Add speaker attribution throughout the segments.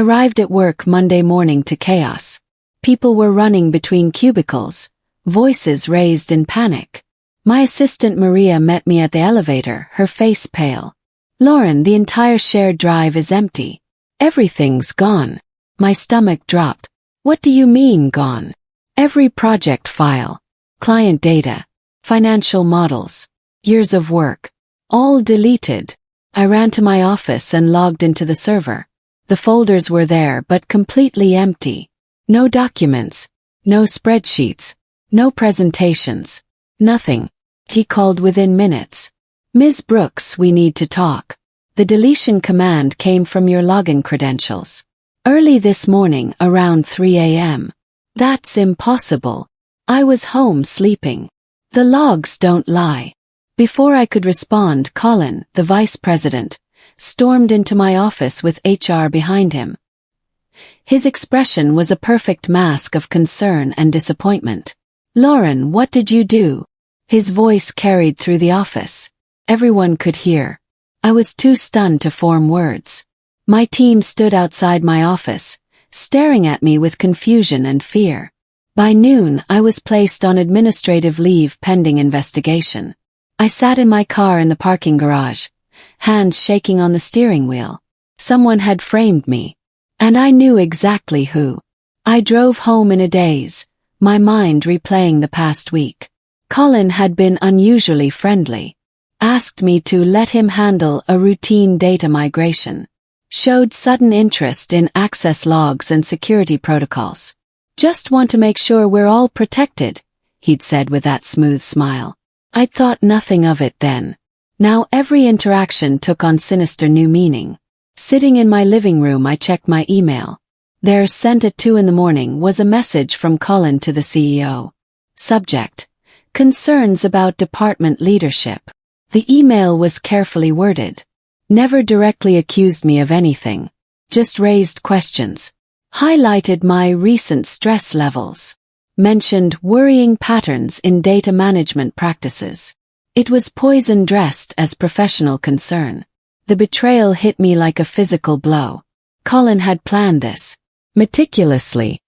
Speaker 1: arrived at work Monday morning to chaos. People were running between cubicles, voices raised in panic. My assistant Maria met me at the elevator, her face pale. "Lauren, the entire shared drive is empty. Everything's gone." My stomach dropped. "What do you mean gone?" "Every project file, client data, financial models, years of work, all deleted." I ran to my office and logged into the server. The folders were there but completely empty. No documents, no spreadsheets, no presentations, nothing. He called within minutes. "Ms. Brooks, we need to talk. The deletion command came from your login credentials. Early this morning around 3 a.m. "That's impossible. I was home sleeping. The logs don't lie." Before I could respond, Colin, the vice president, stormed into my office with HR behind him. His expression was a perfect mask of concern and disappointment. "Lauren, what did you do?" His voice carried through the office. Everyone could hear. I was too stunned to form words. My team stood outside my office, staring at me with confusion and fear. By noon, I was placed on administrative leave pending investigation. I sat in my car in the parking garage, hands shaking on the steering wheel. Someone had framed me. And I knew exactly who. I drove home in a daze, my mind replaying the past week. Colin had been unusually friendly. Asked me to let him handle a routine data migration. Showed sudden interest in access logs and security protocols. "Just want to make sure we're all protected," he'd said with that smooth smile. I'd thought nothing of it then. Now every interaction took on sinister new meaning. Sitting in my living room, I checked my email. There, sent at 2 a.m, was a message from Colin to the CEO. Subject: concerns about department leadership. The email was carefully worded. Never directly accused me of anything. Just raised questions. Highlighted my recent stress levels. Mentioned worrying patterns in data management practices. It was poison dressed as professional concern. The betrayal hit me like a physical blow. Colin had planned this meticulously.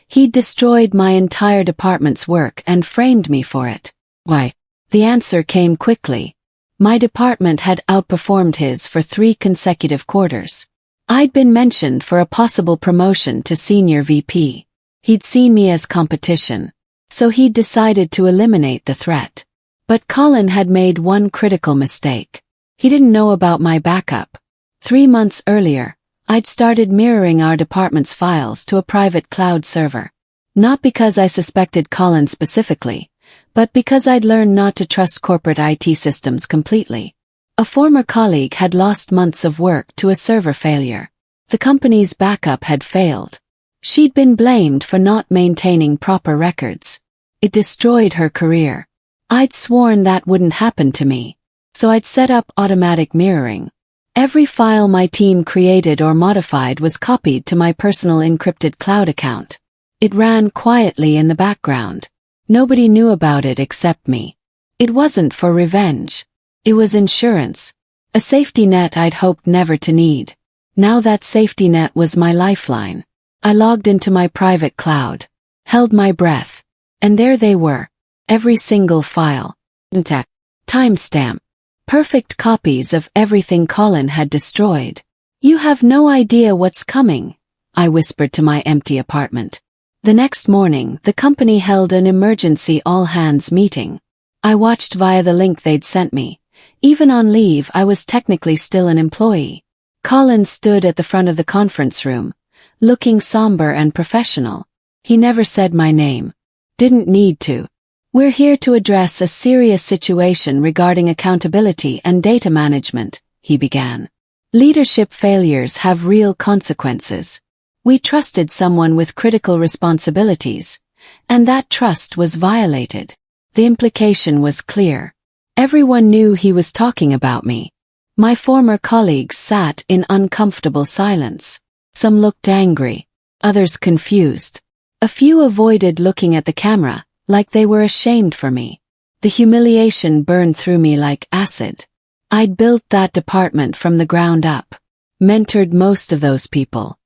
Speaker 1: He'd destroyed my entire department's work and framed me for it. Why? The answer came quickly. My department had outperformed his for 3 consecutive quarters. I'd been mentioned for a possible promotion to senior VP. He'd seen me as competition, so he'd decided to eliminate the threat. But Colin had made one critical mistake. He didn't know about my backup. 3 months earlier, I'd started mirroring our department's files to a private cloud server. Not because I suspected Colin specifically, but because I'd learned not to trust corporate IT systems completely. A former colleague had lost months of work to a server failure. The company's backup had failed. She'd been blamed for not maintaining proper records. It destroyed her career. I'd sworn that wouldn't happen to me. So I'd set up automatic mirroring. Every file my team created or modified was copied to my personal encrypted cloud account. It ran quietly in the background. Nobody knew about it except me. It wasn't for revenge. It was insurance. A safety net I'd hoped never to need. Now that safety net was my lifeline. I logged into my private cloud, held my breath, and there they were. Every single file. Intact. Timestamp. Perfect copies of everything Colin had destroyed. "You have no idea what's coming," I whispered to my empty apartment. The next morning, the company held an emergency all-hands meeting. I watched via the link they'd sent me. Even on leave, I was technically still an employee. Colin stood at the front of the conference room, looking somber and professional. He never said my name. Didn't need to. "We're here to address a serious situation regarding accountability and data management," he began. "Leadership failures have real consequences. We trusted someone with critical responsibilities, and that trust was violated." The implication was clear. Everyone knew he was talking about me. My former colleagues sat in uncomfortable silence. Some looked angry, others confused. A few avoided looking at the camera, like they were ashamed for me. The humiliation burned through me like acid. I'd built that department from the ground up, mentored most of those people,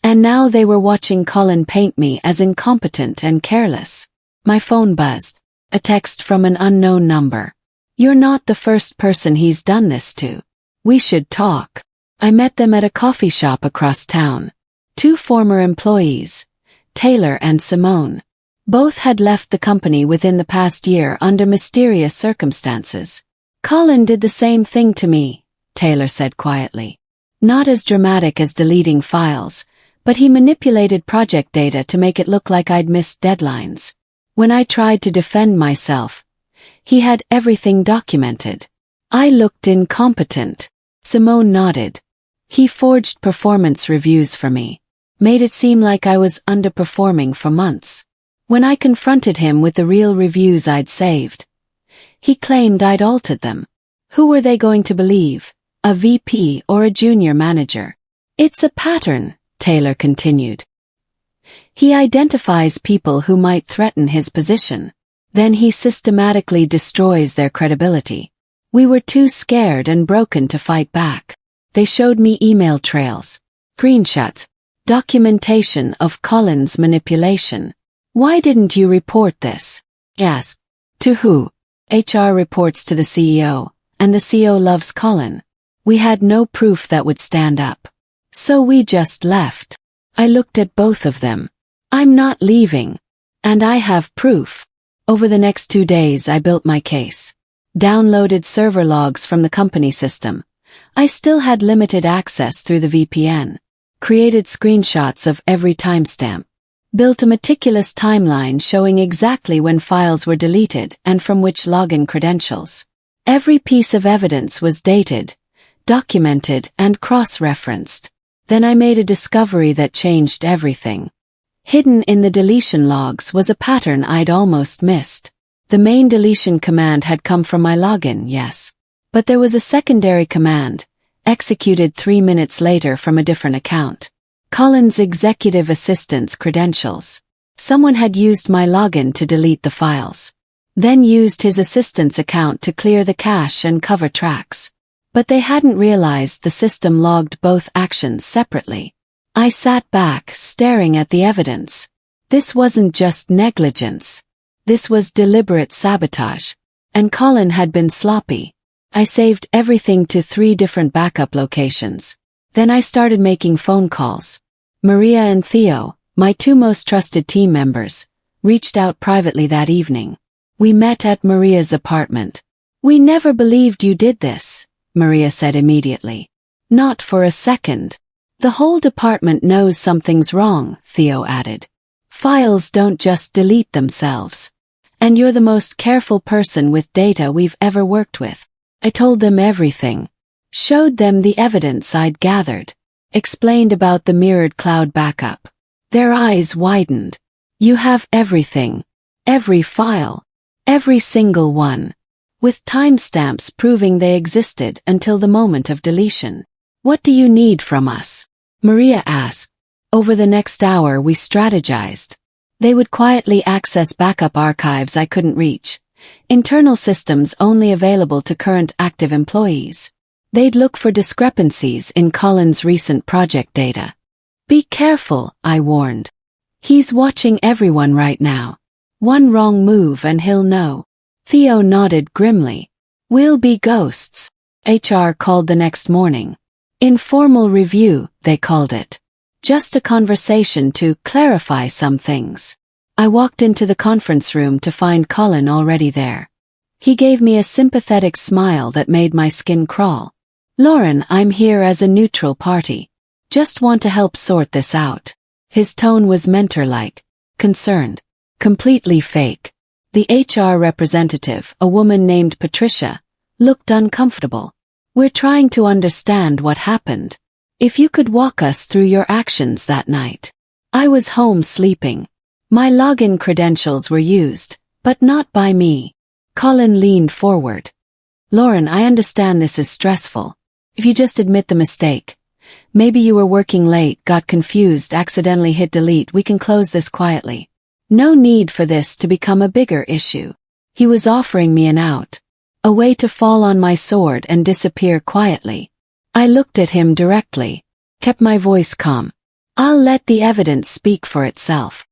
Speaker 1: And now they were watching Colin paint me as incompetent and careless. My phone buzzed. A text from an unknown number. "You're not the first person he's done this to. We should talk." I met them at a coffee shop across town. Two former employees, Taylor and Simone. Both had left the company within the past year under mysterious circumstances. "Colin did the same thing to me," Taylor said quietly. "Not as dramatic as deleting files, but he manipulated project data to make it look like I'd missed deadlines. When I tried to defend myself, he had everything documented. I looked incompetent." Simone nodded. "He forged performance reviews for me. Made it seem like I was underperforming for months. When I confronted him with the real reviews I'd saved, he claimed I'd altered them. Who were they going to believe, a VP or a junior manager? It's a pattern," Taylor continued. "He identifies people who might threaten his position. Then he systematically destroys their credibility. We were too scared and broken to fight back. They showed me email trails, screenshots, documentation of Colin's manipulation. Why didn't you report this?" Asked. "To who?" "HR reports to the CEO, and the CEO loves Colin. We had no proof that would stand up. So we just left." I looked at both of them. "I'm not leaving. And I have proof." Over the next 2 days I built my case. Downloaded server logs from the company system. I still had limited access through the VPN. Created screenshots of every timestamp. Built a meticulous timeline showing exactly when files were deleted and from which login credentials. Every piece of evidence was dated, documented, and cross-referenced. Then I made a discovery that changed everything. Hidden in the deletion logs was a pattern I'd almost missed. The main deletion command had come from my login, yes. But there was a secondary command, executed 3 minutes later from a different account. Colin's executive assistant's credentials. Someone had used my login to delete the files. Then used his assistant's account to clear the cache and cover tracks. But they hadn't realized the system logged both actions separately. I sat back, staring at the evidence. This wasn't just negligence. This was deliberate sabotage. And Colin had been sloppy. I saved everything to 3 different backup locations. Then I started making phone calls. Maria and Theo, my 2 most trusted team members, reached out privately that evening. We met at Maria's apartment. "We never believed you did this," Maria said immediately. "Not for a second." "The whole department knows something's wrong," Theo added. "Files don't just delete themselves. And you're the most careful person with data we've ever worked with." I told them everything. Showed them the evidence I'd gathered. Explained about the mirrored cloud backup. Their eyes widened. "You have everything. Every file. Every single one. With timestamps proving they existed until the moment of deletion. What do you need from us?" Maria asked. Over the next hour we strategized. They would quietly access backup archives I couldn't reach. Internal systems only available to current active employees. They'd look for discrepancies in Colin's recent project data. "Be careful," I warned. "He's watching everyone right now. One wrong move and he'll know." Theo nodded grimly. "We'll be ghosts." HR called the next morning. Informal review, they called it. Just a conversation to clarify some things. I walked into the conference room to find Colin already there. He gave me a sympathetic smile that made my skin crawl. "Lauren, I'm here as a neutral party. Just want to help sort this out." His tone was mentor-like, concerned, completely fake. The HR representative, a woman named Patricia, looked uncomfortable. "We're trying to understand what happened. If you could walk us through your actions that night." I was home sleeping. My login credentials were used, but not by me. Colin leaned forward. "Lauren, I understand this is stressful. If you just admit the mistake. Maybe you were working late, got confused, accidentally hit delete, we can close this quietly. No need for this to become a bigger issue." He was offering me an out. A way to fall on my sword and disappear quietly. I looked at him directly. Kept my voice calm. I'll let the evidence speak for itself.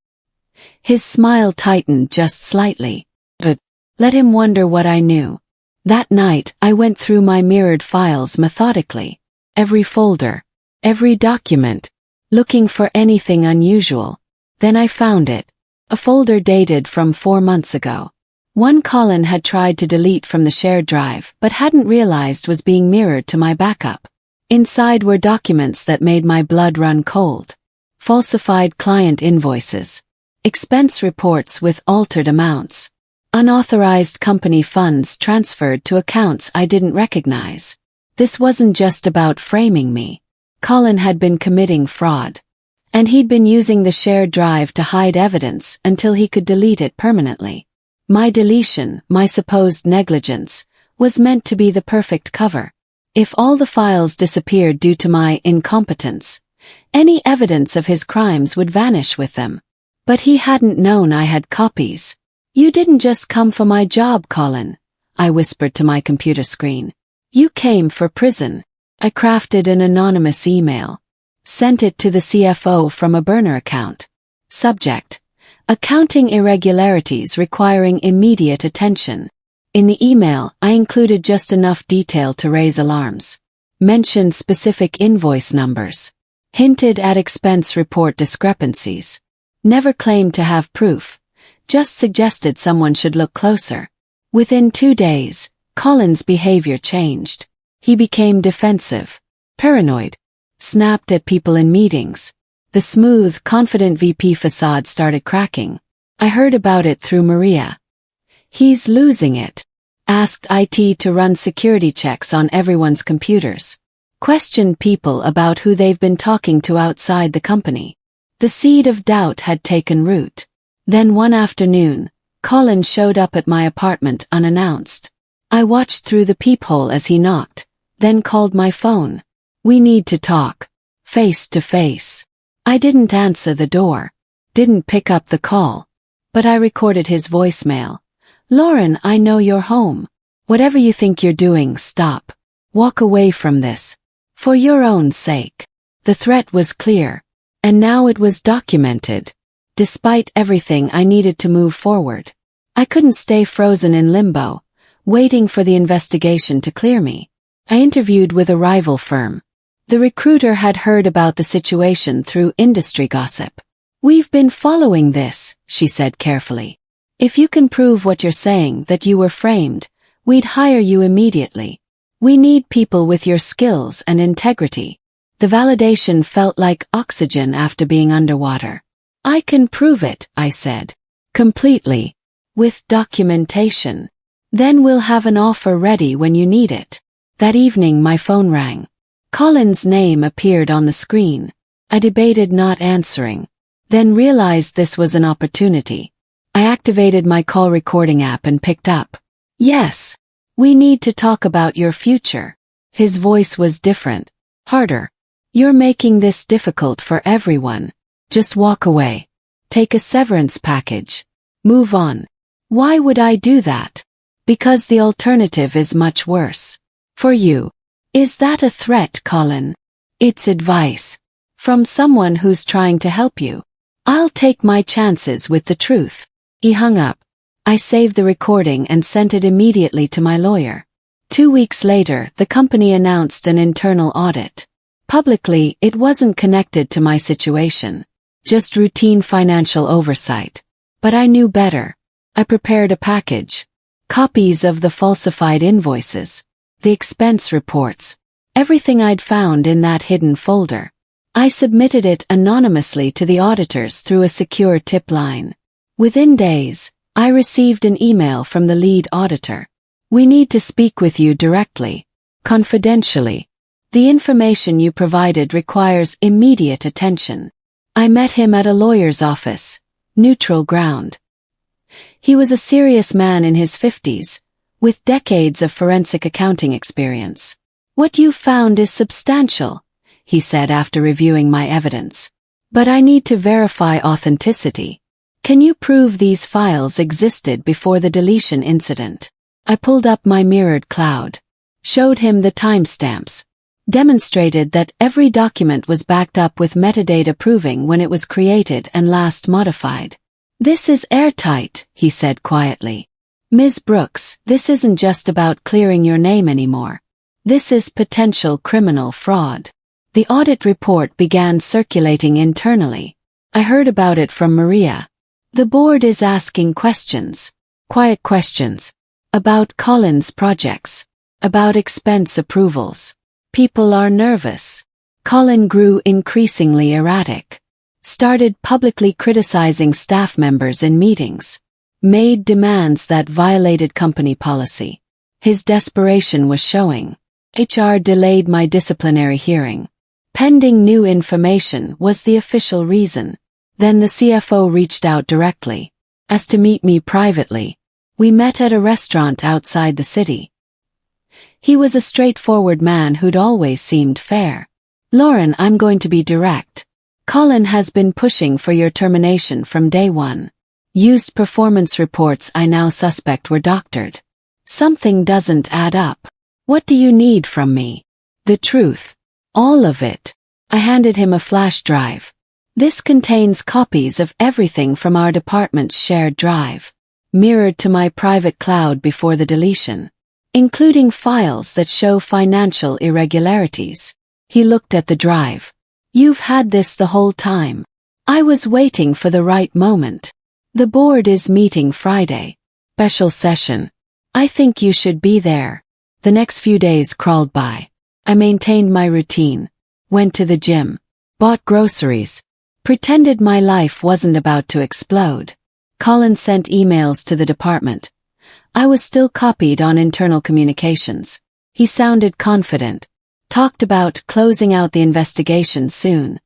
Speaker 1: His smile tightened just slightly. But let him wonder what I knew. That night, I went through my mirrored files methodically. Every folder, every document, looking for anything unusual. Then I found it. A folder dated from 4 months ago. One Colin had tried to delete from the shared drive but hadn't realized was being mirrored to my backup. Inside were documents that made my blood run cold. Falsified client invoices. Expense reports with altered amounts. Unauthorized company funds transferred to accounts I didn't recognize. This wasn't just about framing me. Colin had been committing fraud. And he'd been using the shared drive to hide evidence until he could delete it permanently. My deletion, my supposed negligence, was meant to be the perfect cover. If all the files disappeared due to my incompetence, any evidence of his crimes would vanish with them. But he hadn't known I had copies. You didn't just come for my job, Colin, I whispered to my computer screen. You came for prison. I crafted an anonymous email. Sent it to the CFO from a burner account. Subject: accounting irregularities requiring immediate attention. In the email, I included just enough detail to raise alarms. Mentioned specific invoice numbers. Hinted at expense report discrepancies. Never claimed to have proof. Just suggested someone should look closer. Within 2 days, Colin's behavior changed. He became defensive, paranoid, snapped at people in meetings. The smooth, confident VP facade started cracking. I heard about it through Maria. He's losing it. Asked IT to run security checks on everyone's computers. Questioned people about who they've been talking to outside the company. The seed of doubt had taken root. Then one afternoon, Colin showed up at my apartment unannounced. I watched through the peephole as he knocked, then called my phone. We need to talk. Face to face. I didn't answer the door. Didn't pick up the call. But I recorded his voicemail. Lauren, I know you're home. Whatever you think you're doing, stop. Walk away from this. For your own sake. The threat was clear. And now it was documented. Despite everything, I needed to move forward. I couldn't stay frozen in limbo, waiting for the investigation to clear me. I interviewed with a rival firm. The recruiter had heard about the situation through industry gossip. We've been following this, she said carefully. If you can prove what you're saying, that you were framed, we'd hire you immediately. We need people with your skills and integrity. The validation felt like oxygen after being underwater. I can prove it, I said. Completely. With documentation. Then we'll have an offer ready when you need it. That evening my phone rang. Colin's name appeared on the screen. I debated not answering. Then realized this was an opportunity. I activated my call recording app and picked up. Yes. We need to talk about your future. His voice was different. Harder. You're making this difficult for everyone. Just walk away. Take a severance package. Move on. Why would I do that? Because the alternative is much worse. For you. Is that a threat, Colin? It's advice. From someone who's trying to help you. I'll take my chances with the truth. He hung up. I saved the recording and sent it immediately to my lawyer. 2 weeks later, the company announced an internal audit. Publicly, it wasn't connected to my situation. Just routine financial oversight. But I knew better. I prepared a package. Copies of the falsified invoices. The expense reports. Everything I'd found in that hidden folder. I submitted it anonymously to the auditors through a secure tip line. Within days, I received an email from the lead auditor. We need to speak with you directly. Confidentially. The information you provided requires immediate attention. I met him at a lawyer's office. Neutral ground. He was a serious man in his 50s, with decades of forensic accounting experience. What you found is substantial, he said after reviewing my evidence. But I need to verify authenticity. Can you prove these files existed before the deletion incident? I pulled up my mirrored cloud. Showed him the timestamps. demonstrated that every document was backed up with metadata proving when it was created and last modified. "This is airtight," he said quietly. "Ms. Brooks, this isn't just about clearing your name anymore. This is potential criminal fraud." The audit report began circulating internally. I heard about it from Maria. "The board is asking questions. Quiet questions. About Colin's projects. About expense approvals. People are nervous." Colin grew increasingly erratic. Started publicly criticizing staff members in meetings. Made demands that violated company policy. His desperation was showing. HR delayed my disciplinary hearing. Pending new information was the official reason. Then the CFO reached out directly. Asked to meet me privately. We met at a restaurant outside the city. He was a straightforward man who'd always seemed fair. "Lauren, I'm going to be direct. Colin has been pushing for your termination from day one. Used performance reports I now suspect were doctored. Something doesn't add up. What do you need from me?" "The truth. All of it." I handed him a flash drive. "This contains copies of everything from our department's shared drive, mirrored to my private cloud before the deletion, including files that show financial irregularities." He looked at the drive. "You've had this the whole time. I was waiting for the right moment. The board is meeting Friday. Special session. I think you should be there." The next few days crawled by. I maintained my routine. Went to the gym. Bought groceries. Pretended my life wasn't about to explode. Colin sent emails to the department. I was still copied on internal communications. He sounded confident. Talked about closing out the investigation soon,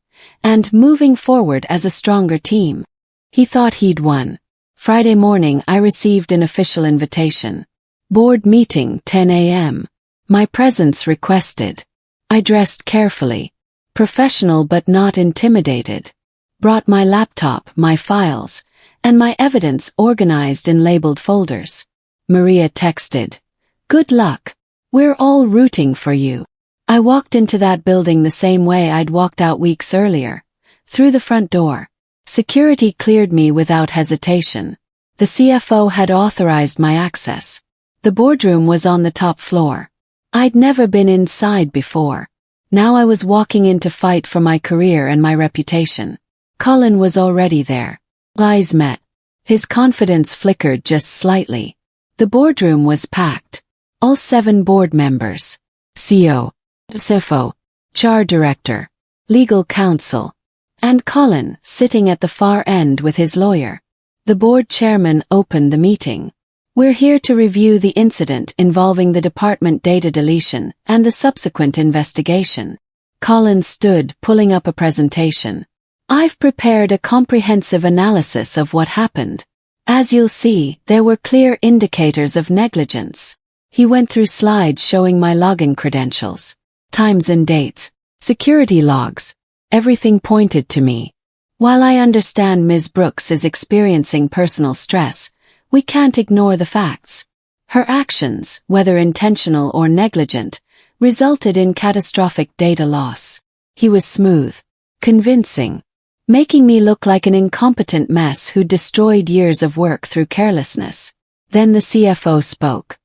Speaker 1: and moving forward as a stronger team. He thought he'd won. Friday morning I received an official invitation. Board meeting 10 a.m. My presence requested. I dressed carefully. Professional but not intimidated. Brought my laptop, my files, and my evidence organized in labeled folders. Maria texted, "Good luck. We're all rooting for you." I walked into that building the same way I'd walked out weeks earlier, through the front door. Security cleared me without hesitation. The CFO had authorized my access. The boardroom was on the top floor. I'd never been inside before. Now I was walking in to fight for my career and my reputation. Colin was already there. Eyes met. His confidence flickered just slightly. The boardroom was packed. All 7 board members. CEO, CFO, HR director, legal counsel, and Colin sitting at the far end with his lawyer. The board chairman opened the meeting. "We're here to review the incident involving the department data deletion and the subsequent investigation." Colin stood, pulling up a presentation. "I've prepared a comprehensive analysis of what happened. As you'll see, there were clear indicators of negligence." He went through slides showing my login credentials, times and dates, security logs. Everything pointed to me. While I understand Ms. Brooks is experiencing personal stress, we can't ignore the facts. Her actions, whether intentional or negligent, resulted in catastrophic data loss. He was smooth, convincing, making me look like an incompetent mess who destroyed years of work through carelessness. Then the CFO spoke.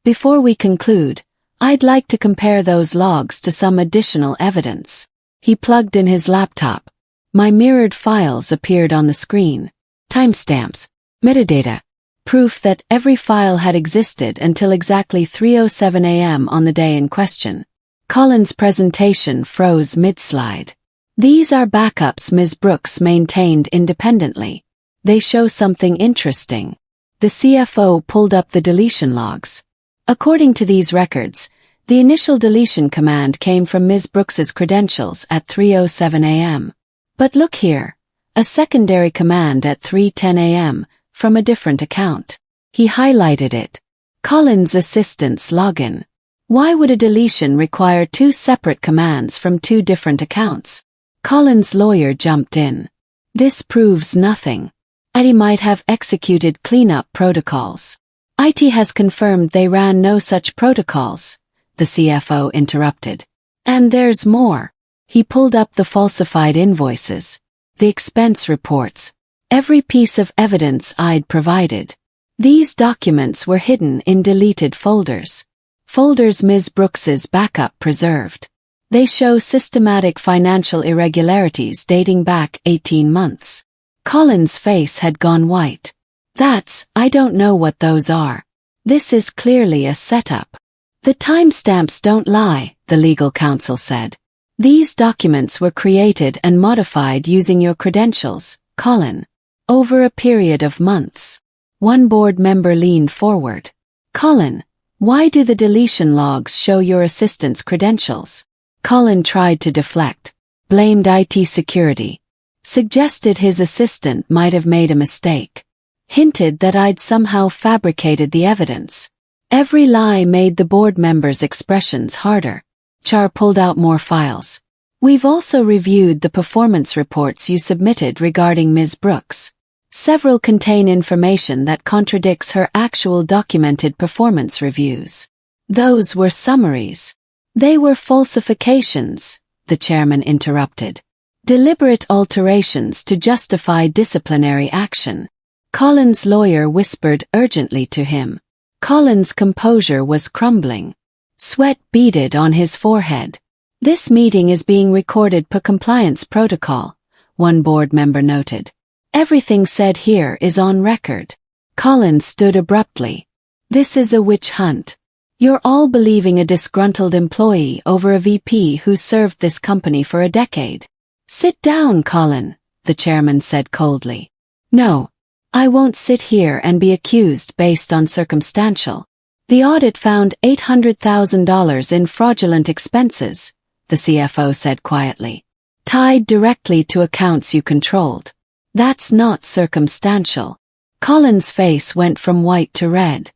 Speaker 1: "Before we conclude, I'd like to compare those logs to some additional evidence." He plugged in his laptop. My mirrored files appeared on the screen. Timestamps, metadata, proof that every file had existed until exactly 3:07 a.m. on the day in question. Colin's presentation froze mid-slide. "These are backups Ms. Brooks maintained independently. They show something interesting." The CFO pulled up the deletion logs. According to these records, the initial deletion command came from Ms. Brooks's credentials at 3:07 a.m. But look here, a secondary command at 3:10 a.m. from a different account. He highlighted it. Colin's assistant's login. Why would a deletion require 2 separate commands from 2 different accounts? Colin's lawyer jumped in. "This proves nothing. IT might have executed cleanup protocols." "IT has confirmed they ran no such protocols," the CFO interrupted. And there's more. He pulled up the falsified invoices, the expense reports, every piece of evidence I'd provided. These documents were hidden in deleted folders. Folders Ms. Brooks's backup preserved. They show systematic financial irregularities dating back 18 months. Colin's face had gone white. I don't know what those are. This is clearly a setup. The timestamps don't lie, the legal counsel said. These documents were created and modified using your credentials, Colin. Over a period of months. One board member leaned forward. Colin, why do the deletion logs show your assistant's credentials? Colin tried to deflect. Blamed IT security. Suggested his assistant might have made a mistake. Hinted that I'd somehow fabricated the evidence. Every lie made the board members' expressions harder. Char pulled out more files. We've also reviewed the performance reports you submitted regarding Ms. Brooks. Several contain information that contradicts her actual documented performance reviews. Those were summaries. They were falsifications, the chairman interrupted. Deliberate alterations to justify disciplinary action. Colin's lawyer whispered urgently to him. Colin's composure was crumbling. Sweat beaded on his forehead. This meeting is being recorded per compliance protocol, one board member noted. Everything said here is on record. Colin stood abruptly. This is a witch hunt. You're all believing a disgruntled employee over a VP who served this company for a decade. Sit down, Colin, the chairman said coldly. No. I won't sit here and be accused based on circumstantial. The audit found $800,000 in fraudulent expenses, the CFO said quietly. Tied directly to accounts you controlled. That's not circumstantial. Colin's face went from white to red.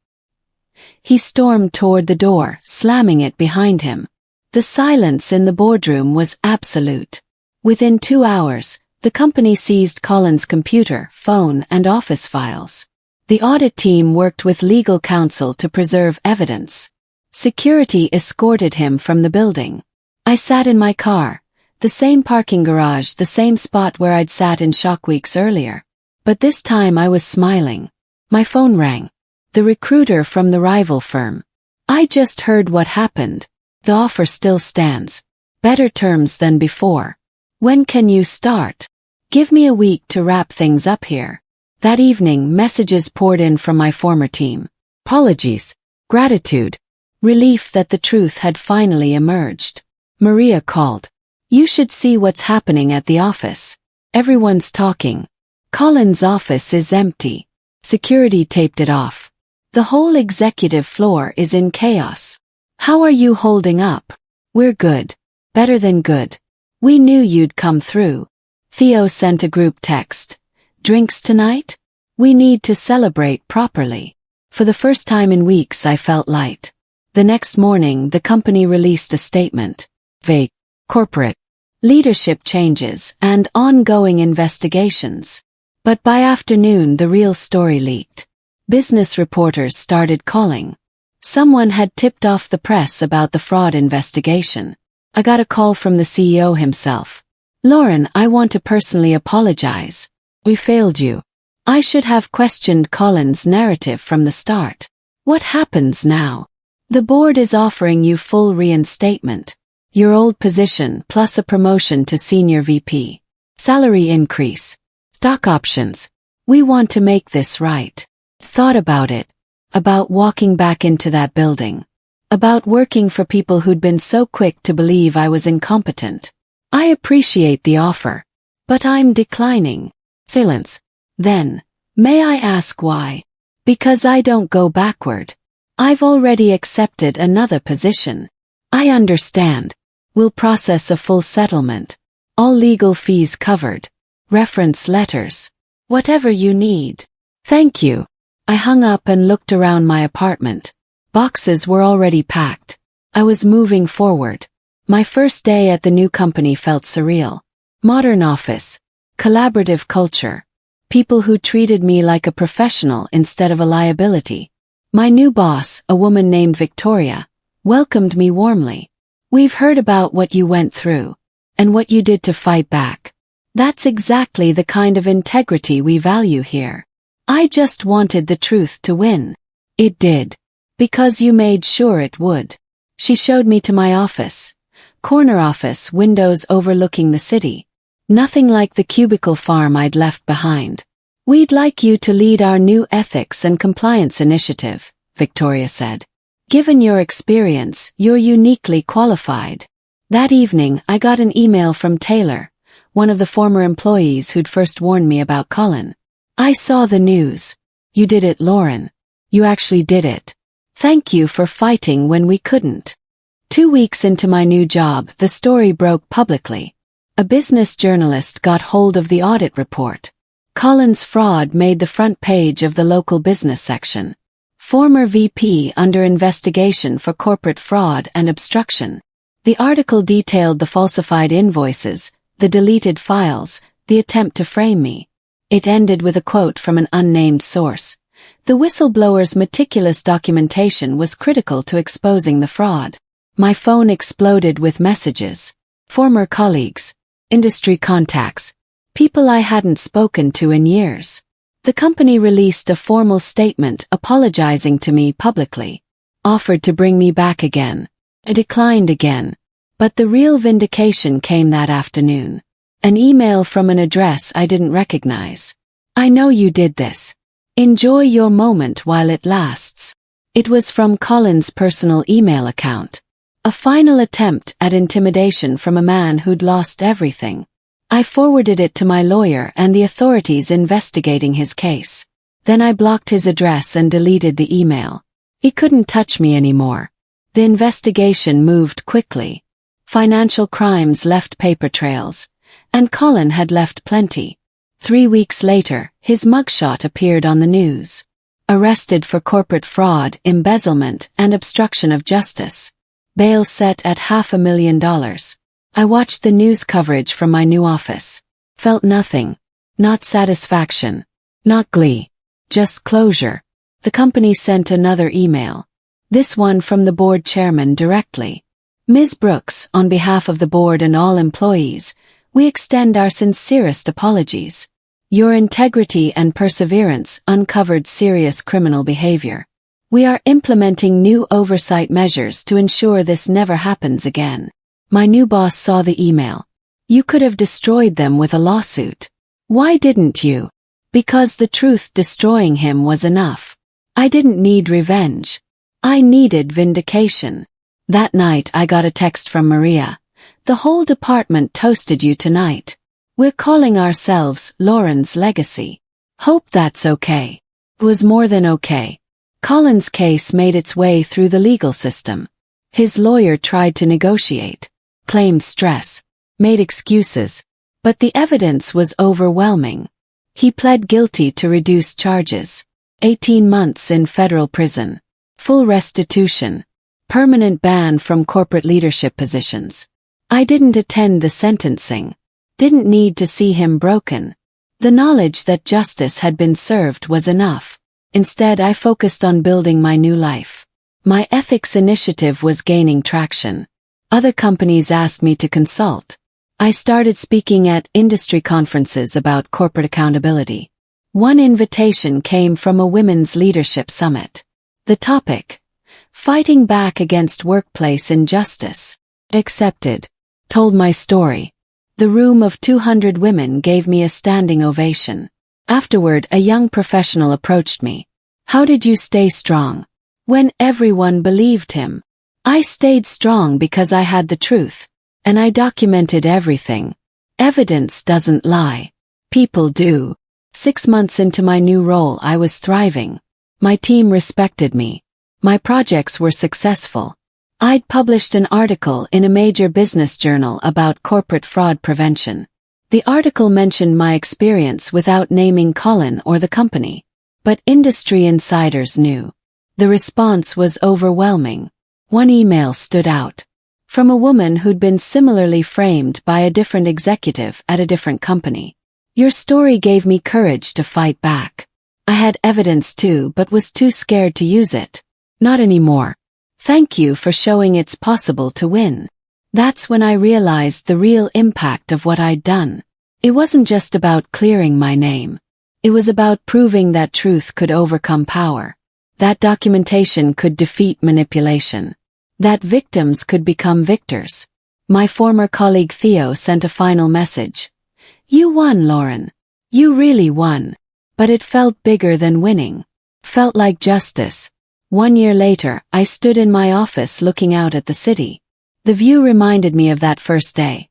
Speaker 1: He stormed toward the door, slamming it behind him. The silence in the boardroom was absolute. Within 2 hours, the company seized Colin's computer, phone, and office files. The audit team worked with legal counsel to preserve evidence. Security escorted him from the building. I sat in my car. The same parking garage, the same spot where I'd sat in shock weeks earlier. But this time I was smiling. My phone rang. The recruiter from the rival firm. I just heard what happened. The offer still stands. Better terms than before. When can you start? Give me a week to wrap things up here. That evening, messages poured in from my former team. Apologies. Gratitude. Relief that the truth had finally emerged. Maria called. You should see what's happening at the office. Everyone's talking. Colin's office is empty. Security taped it off. The whole executive floor is in chaos. How are you holding up? We're good. Better than good. We knew you'd come through. Theo sent a group text. Drinks tonight? We need to celebrate properly. For the first time in weeks I felt light. The next morning the company released a statement. Vague. Corporate. Leadership changes and ongoing investigations. But by afternoon the real story leaked. Business reporters started calling. Someone had tipped off the press about the fraud investigation. I got a call from the CEO himself. Lauren, I want to personally apologize. We failed you. I should have questioned Colin's narrative from the start. What happens now? The board is offering you full reinstatement. Your old position plus a promotion to senior VP. Salary increase. Stock options. We want to make this right. Thought about it. About walking back into that building. About working for people who'd been so quick to believe I was incompetent. I appreciate the offer. But I'm declining. Silence. Then, may I ask why? Because I don't go backward. I've already accepted another position. I understand. We'll process a full settlement. All legal fees covered. Reference letters. Whatever you need. Thank you. I hung up and looked around my apartment. Boxes were already packed. I was moving forward. My first day at the new company felt surreal. Modern office. Collaborative culture. People who treated me like a professional instead of a liability. My new boss, a woman named Victoria, welcomed me warmly. We've heard about what you went through and what you did to fight back. That's exactly the kind of integrity we value here. I just wanted the truth to win. It did. Because you made sure it would. She showed me to my office. Corner office, windows overlooking the city. Nothing like the cubicle farm I'd left behind. We'd like you to lead our new ethics and compliance initiative, Victoria said. Given your experience, you're uniquely qualified. That evening, I got an email from Taylor, one of the former employees who'd first warned me about Colin. I saw the news. You did it, Lauren. You actually did it. Thank you for fighting when we couldn't. 2 weeks into my new job, the story broke publicly. A business journalist got hold of the audit report. Colin's fraud made the front page of the local business section. Former VP under investigation for corporate fraud and obstruction. The article detailed the falsified invoices, the deleted files, the attempt to frame me. It ended with a quote from an unnamed source. The whistleblower's meticulous documentation was critical to exposing the fraud. My phone exploded with messages. Former colleagues, industry contacts, people I hadn't spoken to in years. The company released a formal statement apologizing to me publicly. Offered to bring me back again. I declined again. But the real vindication came that afternoon. An email from an address I didn't recognize. I know you did this. Enjoy your moment while it lasts. It was from Colin's personal email account. A final attempt at intimidation from a man who'd lost everything. I forwarded it to my lawyer and the authorities investigating his case. Then I blocked his address and deleted the email. He couldn't touch me anymore. The investigation moved quickly. Financial crimes left paper trails, and Colin had left plenty. 3 weeks later, his mugshot appeared on the news. Arrested for corporate fraud, embezzlement, and obstruction of justice. Bail set at $500,000. I watched the news coverage from my new office. Felt nothing. Not satisfaction. Not glee. Just closure. The company sent another email. This one from the board chairman directly. Ms. Brooks, on behalf of the board and all employees, we extend our sincerest apologies. Your integrity and perseverance uncovered serious criminal behavior. We are implementing new oversight measures to ensure this never happens again. My new boss saw the email. You could have destroyed them with a lawsuit. Why didn't you? Because the truth destroying him was enough. I didn't need revenge. I needed vindication. That night I got a text from Maria. The whole department toasted you tonight. We're calling ourselves Lauren's Legacy. Hope that's okay. It was more than okay. Colin's case made its way through the legal system. His lawyer tried to negotiate, claimed stress, made excuses, but the evidence was overwhelming. He pled guilty to reduced charges, 18 months in federal prison, full restitution, permanent ban from corporate leadership positions. I didn't attend the sentencing, didn't need to see him broken. The knowledge that justice had been served was enough. Instead, I focused on building my new life. My ethics initiative was gaining traction. Other companies asked me to consult. I started speaking at industry conferences about corporate accountability. One invitation came from a women's leadership summit. The topic: fighting back against workplace injustice. Accepted. Told my story. The room of 200 women gave me a standing ovation. Afterward, a young professional approached me. How did you stay strong? When everyone believed him. I stayed strong because I had the truth. And I documented everything. Evidence doesn't lie. People do. 6 months into my new role, I was thriving. My team respected me. My projects were successful. I'd published an article in a major business journal about corporate fraud prevention. The article mentioned my experience without naming Colin or the company. But industry insiders knew. The response was overwhelming. One email stood out. From a woman who'd been similarly framed by a different executive at a different company. Your story gave me courage to fight back. I had evidence too, but was too scared to use it. Not anymore. Thank you for showing it's possible to win. That's when I realized the real impact of what I'd done. It wasn't just about clearing my name. It was about proving that truth could overcome power, that documentation could defeat manipulation, that victims could become victors. My former colleague Theo sent a final message. "You won, Lauren. You really won." But it felt bigger than winning. Felt like justice. 1 year later, I stood in my office looking out at the city. The view reminded me of that first day.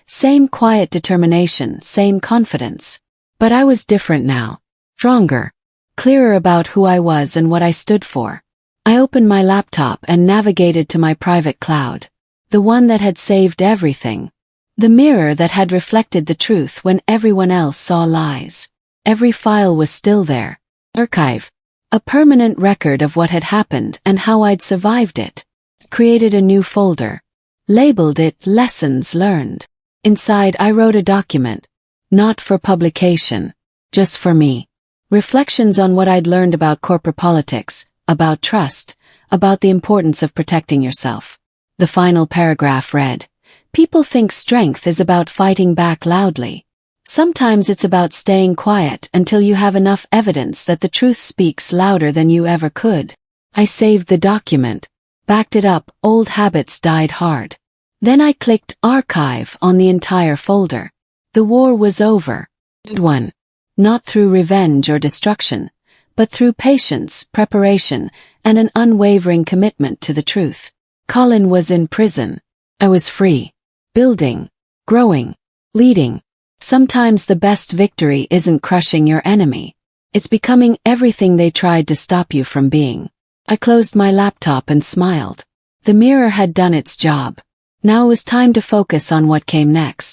Speaker 1: Same quiet determination, same confidence. But I was different now. Stronger. Clearer about who I was and what I stood for. I opened my laptop and navigated to my private cloud. The one that had saved everything. The mirror that had reflected the truth when everyone else saw lies. Every file was still there. Archive. A permanent record of what had happened and how I'd survived it. Created a new folder. Labeled it Lessons Learned. Inside I wrote a document. Not for publication. Just for me. Reflections on what I'd learned about corporate politics, about trust, about the importance of protecting yourself. The final paragraph read, "People think strength is about fighting back loudly. Sometimes it's about staying quiet until you have enough evidence that the truth speaks louder than you ever could." I saved the document. Backed it up, old habits died hard. Then I clicked Archive on the entire folder. The war was over. It won. Not through revenge or destruction, but through patience, preparation, and an unwavering commitment to the truth. Colin was in prison. I was free. Building. Growing. Leading. Sometimes the best victory isn't crushing your enemy. It's becoming everything they tried to stop you from being. I closed my laptop and smiled. The mirror had done its job. Now it was time to focus on what came next.